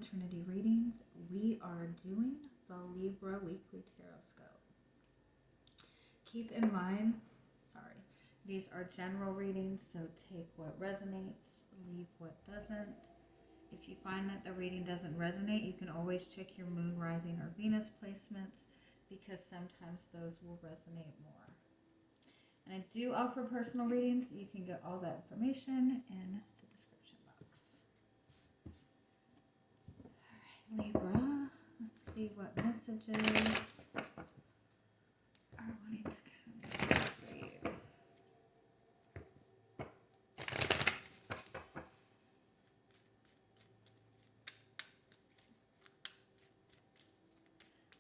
Trinity Readings. We are doing the Libra Weekly Tarotscope. Keep in mind, these are general readings, so take what resonates, leave what doesn't. If you find that the reading doesn't resonate, you can always check your moon, rising, or Venus placements because sometimes those will resonate more. And I do offer personal readings. You can get all that information in the description box. All right, Libra. Let's see what messages are wanting to come for you.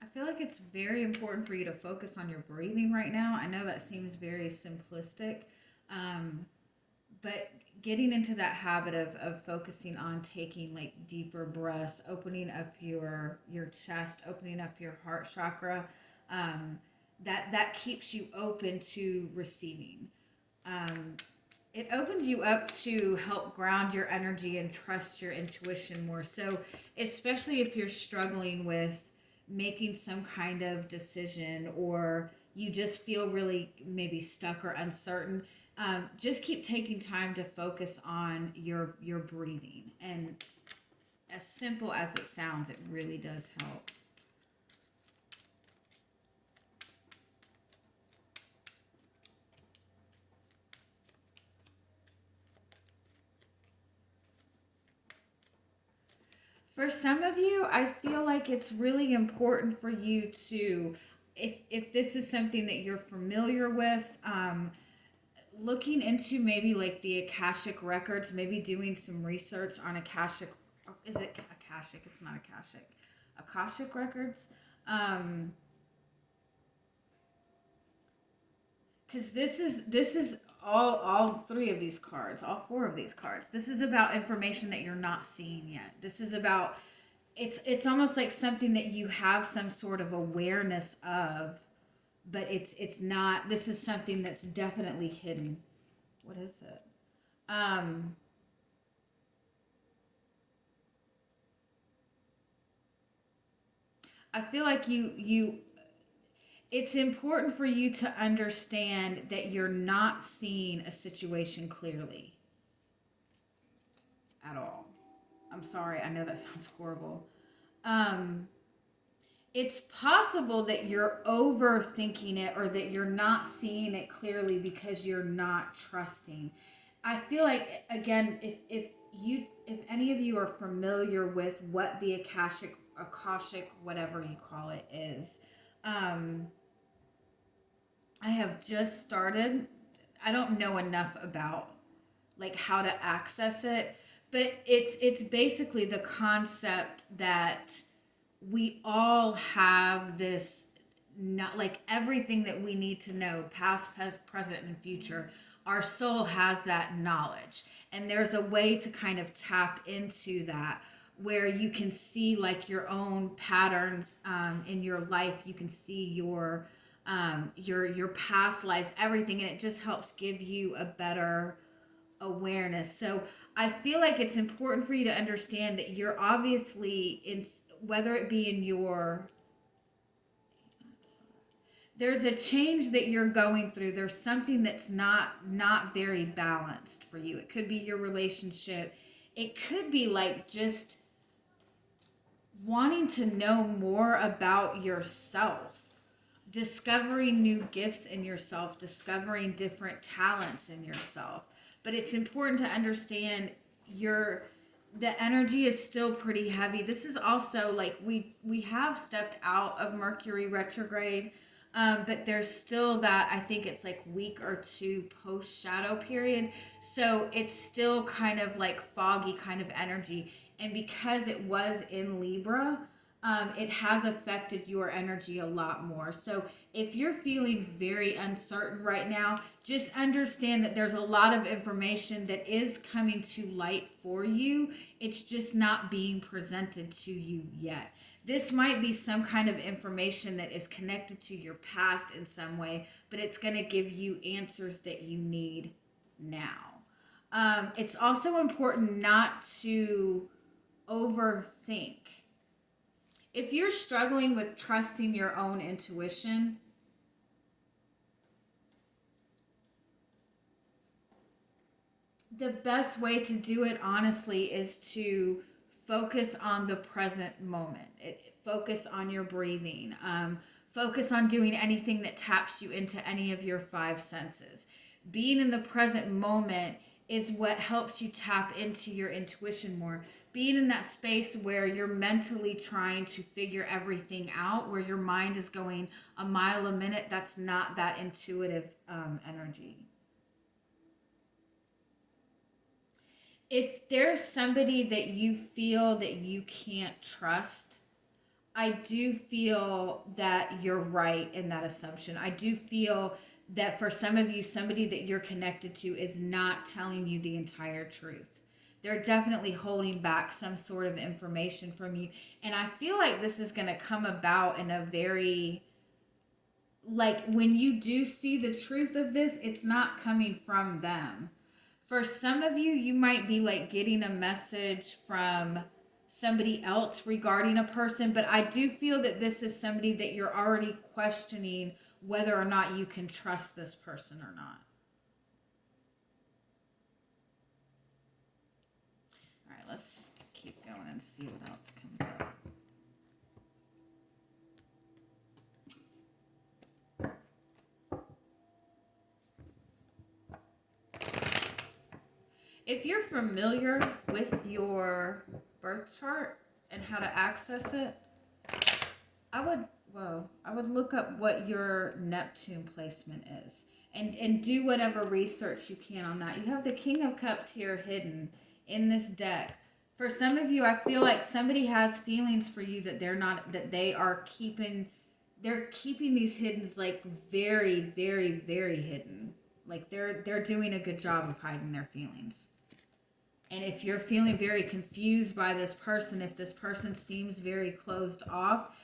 I feel like it's very important for you to focus on your breathing right now. I know that seems very simplistic, but getting into that habit of focusing on taking like deeper breaths, opening up your chest, opening up your heart chakra, that keeps you open to receiving. It opens you up to help ground your energy and trust your intuition more. So especially if you're struggling with making some kind of decision, or you just feel really maybe stuck or uncertain, just keep taking time to focus on your breathing. And as simple as it sounds, it really does help. For some of you, I feel like it's really important for you to, if this is something that you're familiar with, looking into maybe like the Akashic records, maybe doing some research on Akashic. Is it Akashic? It's not Akashic. Akashic records. Because this is all three of these cards, all four of these cards. This is about information that you're not seeing yet. This is about, it's almost like something that you have some sort of awareness of, but it's not. This is something that's definitely hidden. What is it? I feel like it's important for you to understand that you're not seeing a situation clearly at all. I'm sorry, I know that sounds horrible. It's possible that you're overthinking it, or that you're not seeing it clearly because you're not trusting. I feel like, again, if any of you are familiar with what the Akashic, whatever you call it, is, I have just started. I don't know enough about like how to access it, but it's basically the concept that we all have this, not like everything that we need to know, past, present, and future. Our soul has that knowledge, and there's a way to kind of tap into that, where you can see like your own patterns in your life. You can see your past lives, everything, and it just helps give you a better awareness. So I feel like it's important for you to understand that you're obviously in, whether it be in your, there's a change that you're going through. There's something that's not very balanced for you. It could be your relationship. It could be like just wanting to know more about yourself, discovering new gifts in yourself, discovering different talents in yourself. But it's important to understand the energy is still pretty heavy. This is also like we have stepped out of Mercury retrograde, but there's still that, I think it's like week or two post shadow period. So it's still kind of like foggy kind of energy. And because it was in Libra, it has affected your energy a lot more. So if you're feeling very uncertain right now, just understand that there's a lot of information that is coming to light for you. It's just not being presented to you yet. This might be some kind of information that is connected to your past in some way, but it's going to give you answers that you need now. It's also important not to overthink. If you're struggling with trusting your own intuition, the best way to do it, honestly, is to focus on the present moment. Focus on your breathing. Focus on doing anything that taps you into any of your five senses. Being in the present moment is what helps you tap into your intuition more. Being in that space where you're mentally trying to figure everything out, where your mind is going a mile a minute, that's not that intuitive energy. If there's somebody that you feel that you can't trust, I do feel that you're right in that assumption. I do feel that for some of you, somebody that you're connected to is not telling you the entire truth. They're definitely holding back some sort of information from you. And I feel like this is going to come about in a very, like, when you do see the truth of this, it's not coming from them. For some of you, you might be like getting a message from somebody else regarding a person, but I do feel that this is somebody that you're already questioning whether or not you can trust this person or not. All right, let's keep going and see what else comes up. If you're familiar with your birth chart and how to access it, I would look up what your Neptune placement is and do whatever research you can on that. You have the King of Cups here hidden in this deck. For some of you, I feel like somebody has feelings for you that they're keeping these hidden, like very, very, very hidden. Like they're doing a good job of hiding their feelings. And if you're feeling very confused by this person, if this person seems very closed off,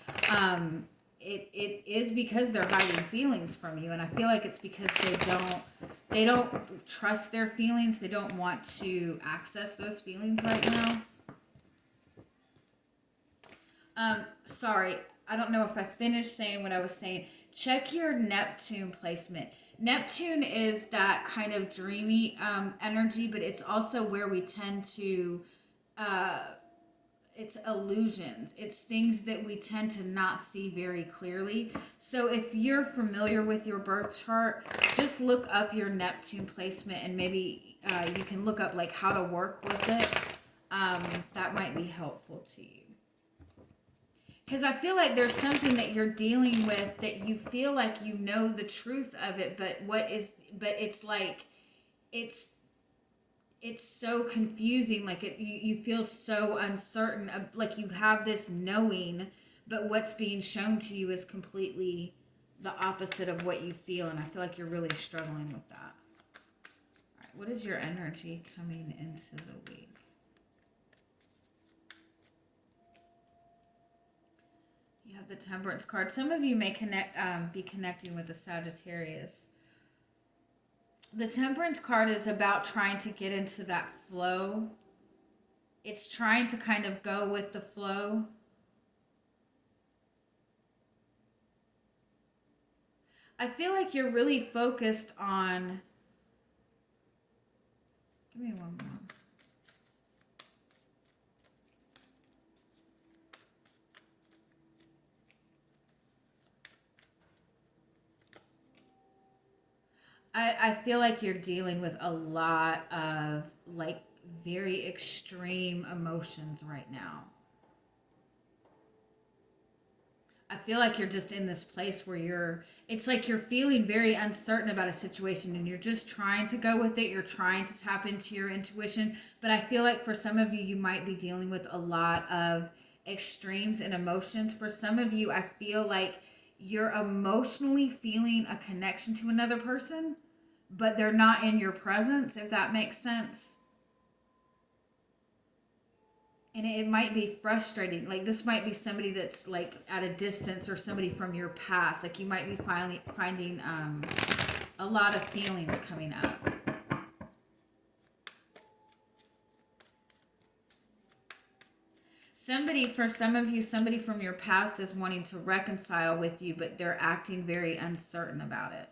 it is because they're hiding feelings from you. And I feel like it's because they don't trust their feelings. They don't want to access those feelings right now. Sorry, I don't know if I finished saying what I was saying. Check your Neptune placement. Neptune is that kind of dreamy energy, but it's also where we tend to, it's illusions. It's things that we tend to not see very clearly. So if you're familiar with your birth chart, just look up your Neptune placement and maybe you can look up like how to work with it. That might be helpful to you. Because I feel like there's something that you're dealing with that you feel like you know the truth of it, but it's like, it's so confusing. Like you feel so uncertain, like you have this knowing, but what's being shown to you is completely the opposite of what you feel. And I feel like you're really struggling with that. All right, what is your energy coming into the week? You have the Temperance card. Some of you may be connecting with the Sagittarius. The Temperance card is about trying to get into that flow. It's trying to kind of go with the flow. I feel like you're really focused on... Give me one more. I feel like you're dealing with a lot of like very extreme emotions right now. I feel like you're just in this place where it's like you're feeling very uncertain about a situation and you're just trying to go with it. You're trying to tap into your intuition. But I feel like for some of you, you might be dealing with a lot of extremes and emotions. For some of you, I feel like you're emotionally feeling a connection to another person, but they're not in your presence, if that makes sense. And it might be frustrating. Like this might be somebody that's like at a distance or somebody from your past. Like you might be finding a lot of feelings coming up. For some of you, somebody from your past is wanting to reconcile with you, but they're acting very uncertain about it.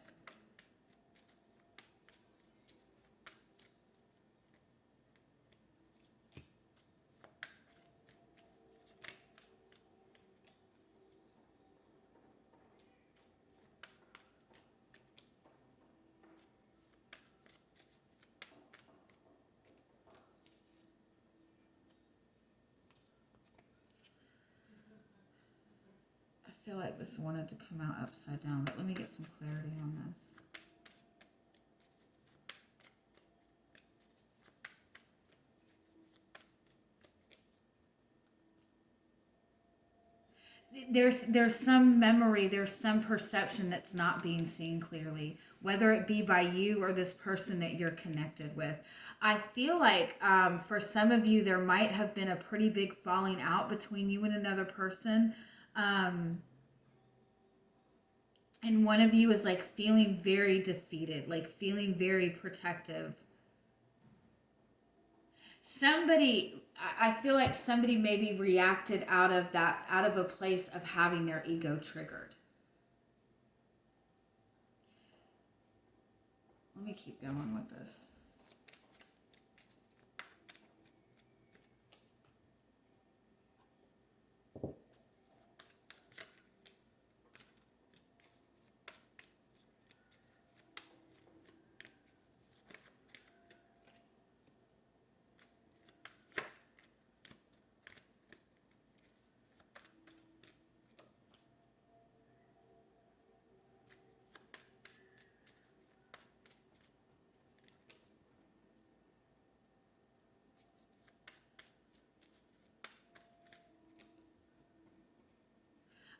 I feel like this wanted to come out upside down, but let me get some clarity on this. There's some memory, there's some perception that's not being seen clearly, whether it be by you or this person that you're connected with. I feel like for some of you, there might have been a pretty big falling out between you and another person. And one of you is like feeling very defeated, like feeling very protective. I feel like somebody maybe reacted out of a place of having their ego triggered. Let me keep going with this.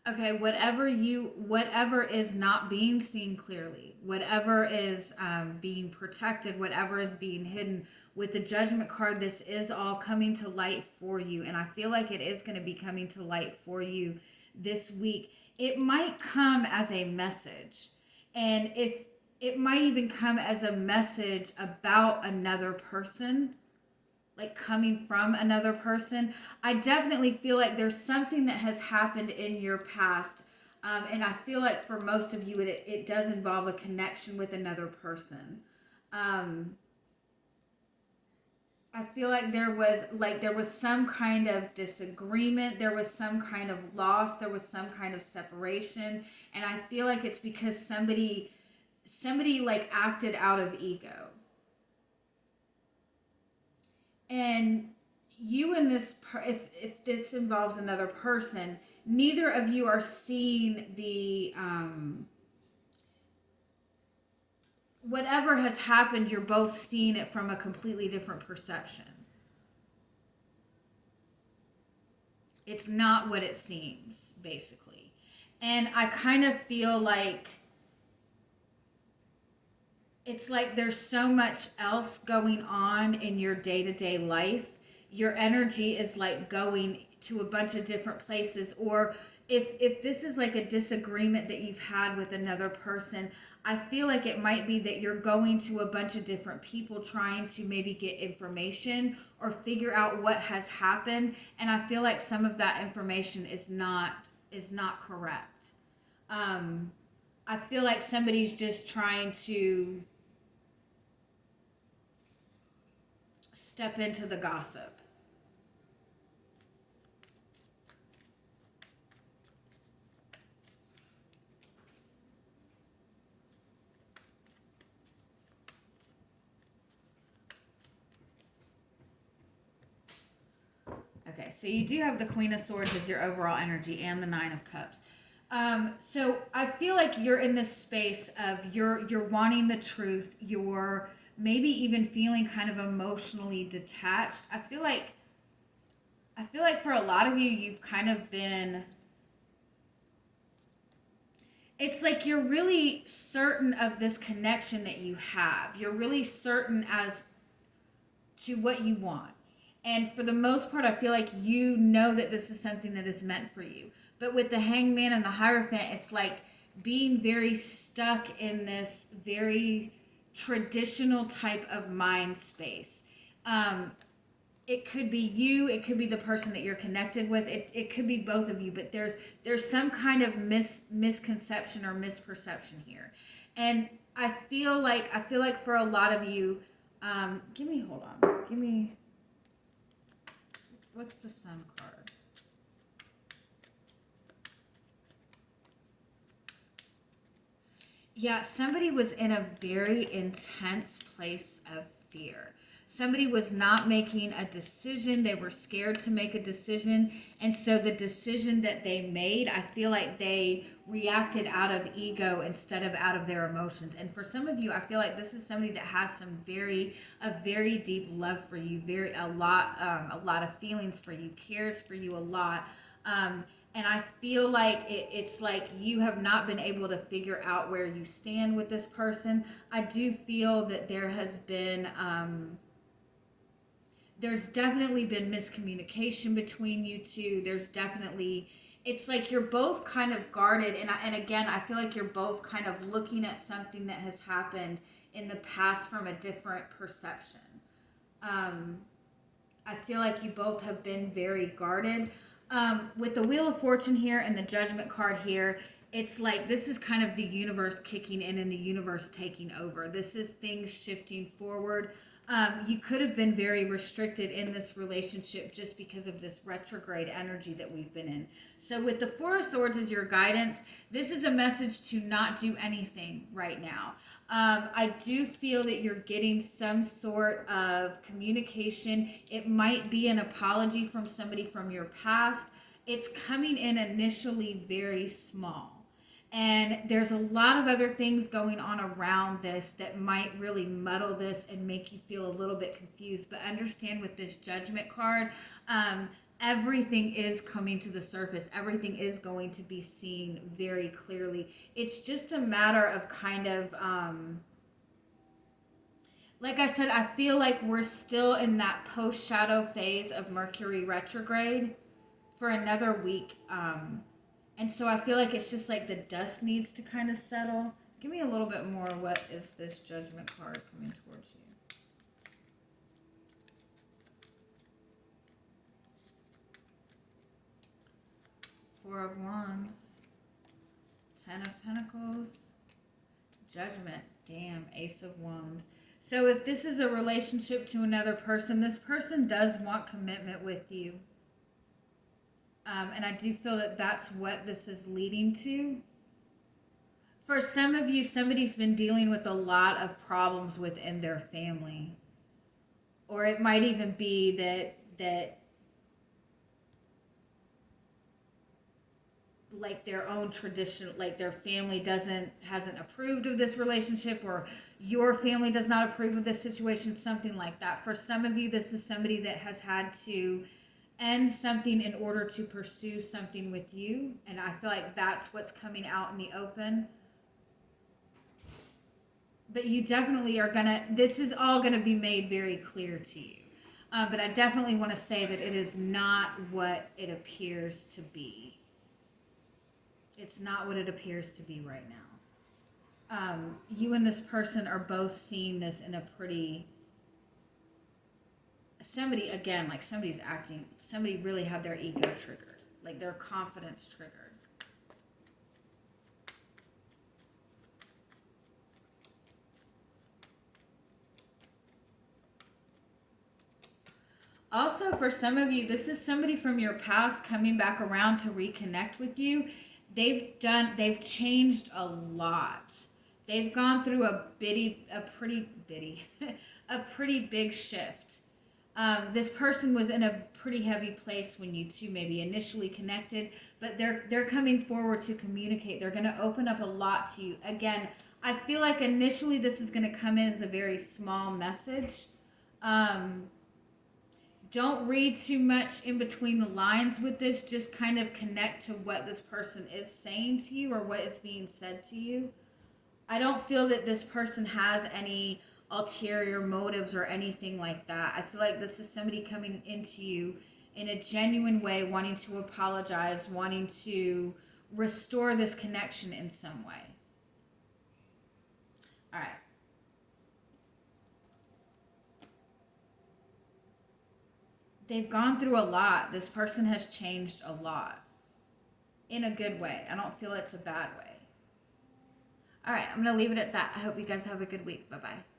Okay, whatever is not being seen clearly, whatever is being protected, whatever is being hidden, with the Judgment card, this is all coming to light for you. And I feel like it is going to be coming to light for you this week. It might come as a message. And if it might even come as a message about another person, like coming from another person. I definitely feel like there's something that has happened in your past. And I feel like for most of you, it does involve a connection with another person. I feel like there was some kind of disagreement. There was some kind of loss. There was some kind of separation. And I feel like it's because somebody like acted out of ego. And you and this, if this involves another person, neither of you are seeing the, whatever has happened, you're both seeing it from a completely different perception. It's not what it seems, basically. And I kind of feel like it's like there's so much else going on in your day-to-day life. Your energy is like going to a bunch of different places. Or if this is like a disagreement that you've had with another person, I feel like it might be that you're going to a bunch of different people trying to maybe get information or figure out what has happened. And I feel like some of that information is not correct. I feel like somebody's just trying to step into the gossip. Okay, so you do have the Queen of Swords as your overall energy and the Nine of Cups. So I feel like you're in this space of you're wanting the truth. You're maybe even feeling kind of emotionally detached. I feel like for a lot of you, you've kind of been, it's like you're really certain of this connection that you have. You're really certain as to what you want. And for the most part, I feel like you know that this is something that is meant for you. But with the Hangman and the Hierophant, it's like being very stuck in this very traditional type of mind space. it could be you, it could be the person that you're connected with, it could be both of you, but there's some kind of misconception or misperception here. And I feel like for a lot of you, give me, what's the Sun card? Yeah, somebody was in a very intense place of fear. Somebody was not making a decision. They were scared to make a decision. And so the decision that they made, I feel like they reacted out of ego instead of out of their emotions. And for some of you, I feel like this is somebody that has a very deep love for you, a lot of feelings for you, cares for you a lot. And I feel like it's like you have not been able to figure out where you stand with this person. I do feel that there's definitely been miscommunication between you two. It's like you're both kind of guarded. And again, I feel like you're both kind of looking at something that has happened in the past from a different perception. I feel like you both have been very guarded. With the Wheel of Fortune here and the Judgment card here, it's like this is kind of the universe kicking in and the universe taking over. This is things shifting forward. You could have been very restricted in this relationship just because of this retrograde energy that we've been in. So with the Four of Swords as your guidance, this is a message to not do anything right now. I do feel that you're getting some sort of communication. It might be an apology from somebody from your past. It's coming in initially very small. And there's a lot of other things going on around this that might really muddle this and make you feel a little bit confused. But understand with this Judgment card, everything is coming to the surface. Everything is going to be seen very clearly. It's just a matter of kind of, like I said, I feel like we're still in that post-shadow phase of Mercury retrograde for another week. And so I feel like it's just like the dust needs to kind of settle. Give me a little bit more. What is this Judgment card coming towards you? Four of Wands. 10 of Pentacles. Judgment. Damn. Ace of Wands. So if this is a relationship to another person, this person does want commitment with you. And I do feel that that's what this is leading to. For some of you, somebody's been dealing with a lot of problems within their family. Or it might even be that like their own tradition, like their family hasn't approved of this relationship, or your family does not approve of this situation, something like that. For some of you, this is somebody that has had to end something in order to pursue something with you, and I feel like that's what's coming out in the open. But you definitely are this is all gonna be made very clear to you. But I definitely want to say that it is not what it appears to be. It's not what it appears to be right now. You and this person are both seeing this in a pretty... somebody really had their ego triggered, like their confidence triggered. Also, for some of you, this is somebody from your past coming back around to reconnect with you. They've changed a lot. They've gone through a pretty big shift. This person was in a pretty heavy place when you two maybe initially connected, but they're coming forward to communicate. They're going to open up a lot to you. Again, I feel like initially this is going to come in as a very small message. Don't read too much in between the lines with this. Just kind of connect to what this person is saying to you or what is being said to you. I don't feel that this person has any ulterior motives or anything like that. I feel like this is somebody coming into you in a genuine way, wanting to apologize, wanting to restore this connection in some way. All right. they've gone through a lot. This person has changed a lot in a good way. I don't feel it's a bad way. All right, I'm going to leave it at that. I hope you guys have a good week. Bye-bye.